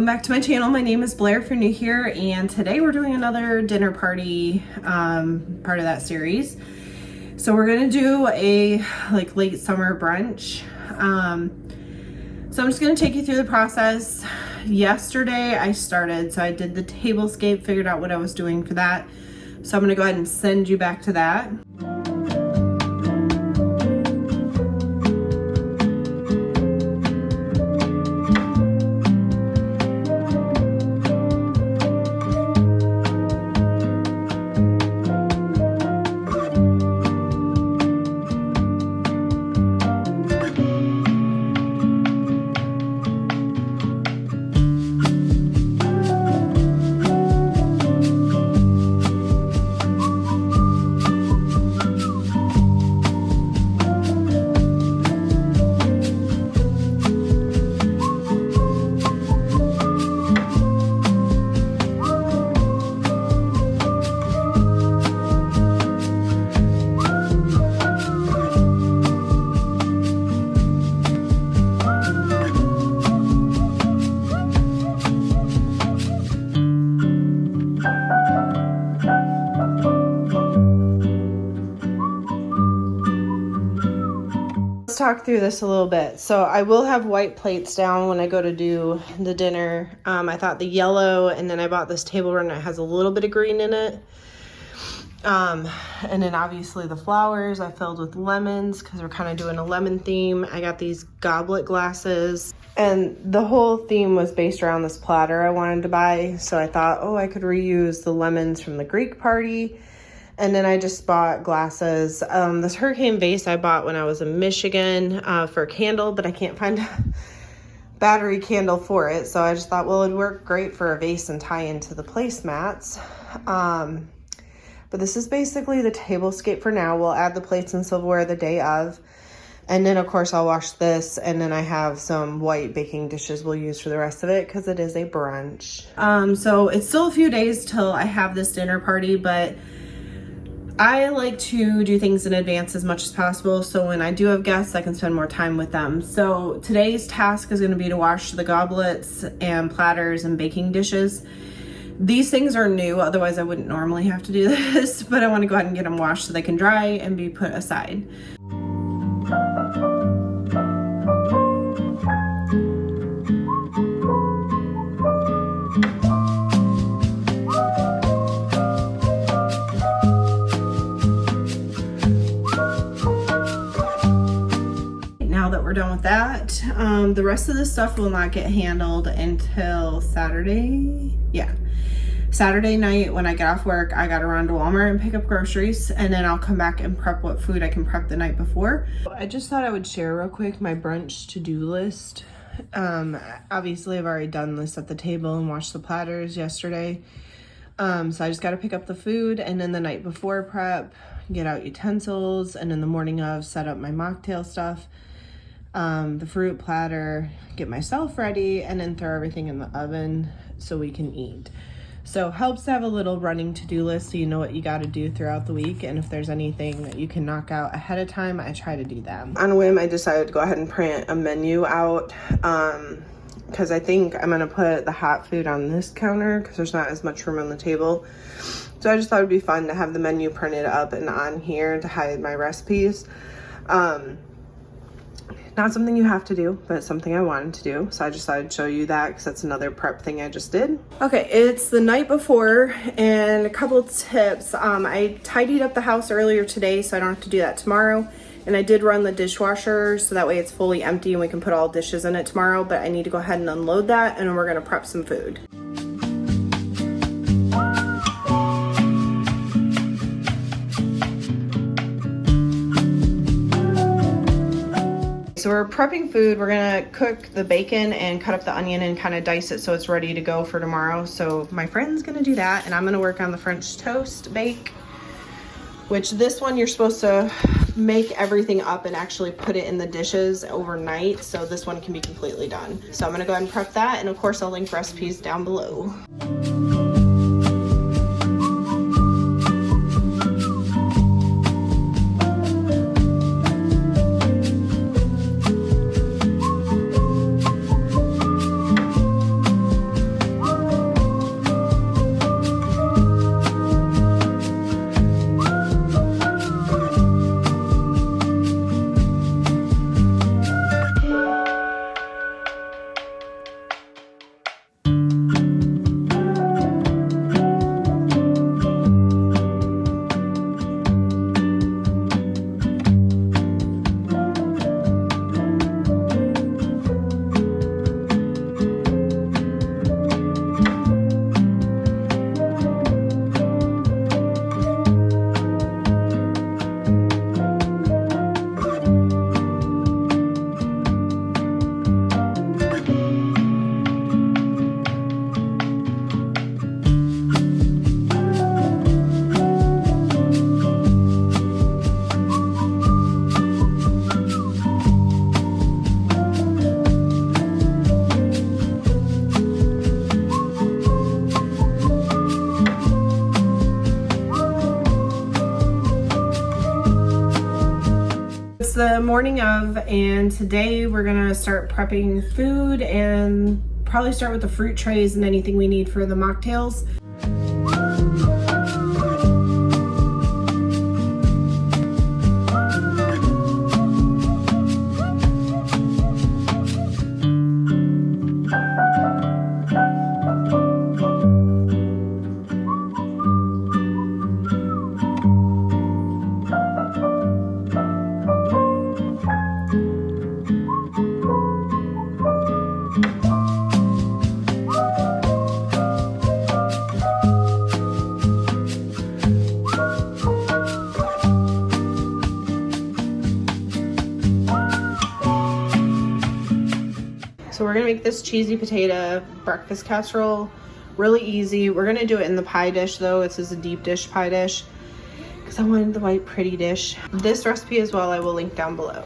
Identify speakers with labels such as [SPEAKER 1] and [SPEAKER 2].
[SPEAKER 1] Welcome back to my channel. My name is Blair if you're new here, and today we're doing another dinner party, part of that series. So we're gonna do a late summer brunch. So I'm just gonna take you through the process. Yesterday I started, so I did the tablescape, figured out what I was doing for that. So I'm gonna go ahead and send you back to that. Talk through this a little bit. So I will have white plates down when I go to do the dinner. I thought the yellow, and then I bought this table runner that has a little bit of green in it. And then obviously the flowers I filled with lemons because we're kind of doing a lemon theme. I got these goblet glasses, and the whole theme was based around this platter I wanted to buy. So I thought, oh, I could reuse the lemons from the Greek party. And then I just bought glasses. This hurricane vase I bought when I was in Michigan for a candle, but I can't find a battery candle for it. So I just thought, well, it'd work great for a vase and tie into the placemats. But this is basically the tablescape for now. We'll add the plates and silverware the day of. And then, of course, I'll wash this. And then I have some white baking dishes we'll use for the rest of it because it is a brunch. So it's still a few days till I have this dinner party, but I like to do things in advance as much as possible, so when I do have guests, I can spend more time with them. So today's task is going to be to wash the goblets and platters and baking dishes. These things are new, otherwise I wouldn't normally have to do this, but I want to go ahead and get them washed so they can dry and be put aside. Done with that. The rest of this stuff will not get handled until Saturday. Saturday night when I get off work, I gotta run to Walmart and pick up groceries, and then I'll come back and prep what food I can prep the night before. I just thought I would share real quick my brunch to-do list. Obviously I've already done this at the table and washed the platters yesterday. So I just gotta pick up the food, and then the night before prep, get out utensils, and in the morning of set up my mocktail stuff. The fruit platter, get myself ready, and then throw everything in the oven so we can eat. So helps to have a little running to-do list so you know what you got to do throughout the week, and if there's anything that you can knock out ahead of time, I try to do that. On a whim, I decided to go ahead and print a menu out because I think I'm going to put the hot food on this counter because there's not as much room on the table. So I just thought it'd be fun to have the menu printed up and on here to hide my recipes. Not something you have to do, but something I wanted to do. So I just thought I'd show you that because that's another prep thing I just did. Okay, it's the night before, and a couple of tips. I tidied up the house earlier today so I don't have to do that tomorrow. And I did run the dishwasher so that way it's fully empty and we can put all dishes in it tomorrow, but I need to go ahead and unload that, and then we're gonna prep some food. So we're prepping food. We're gonna cook the bacon and cut up the onion and kind of dice it so it's ready to go for tomorrow. So my friend's gonna do that, and I'm gonna work on the French toast bake, which this one you're supposed to make everything up and actually put it in the dishes overnight. So this one can be completely done. So I'm gonna go ahead and prep that, and of course I'll link recipes down below. the morning of, and today we're gonna start prepping food and probably start with the fruit trays and anything we need for the mocktails. So we're gonna make this cheesy potato breakfast casserole. Really easy. We're gonna do it in the pie dish though. This is a deep dish pie dish because I wanted the white pretty dish. This recipe as well I will link down below.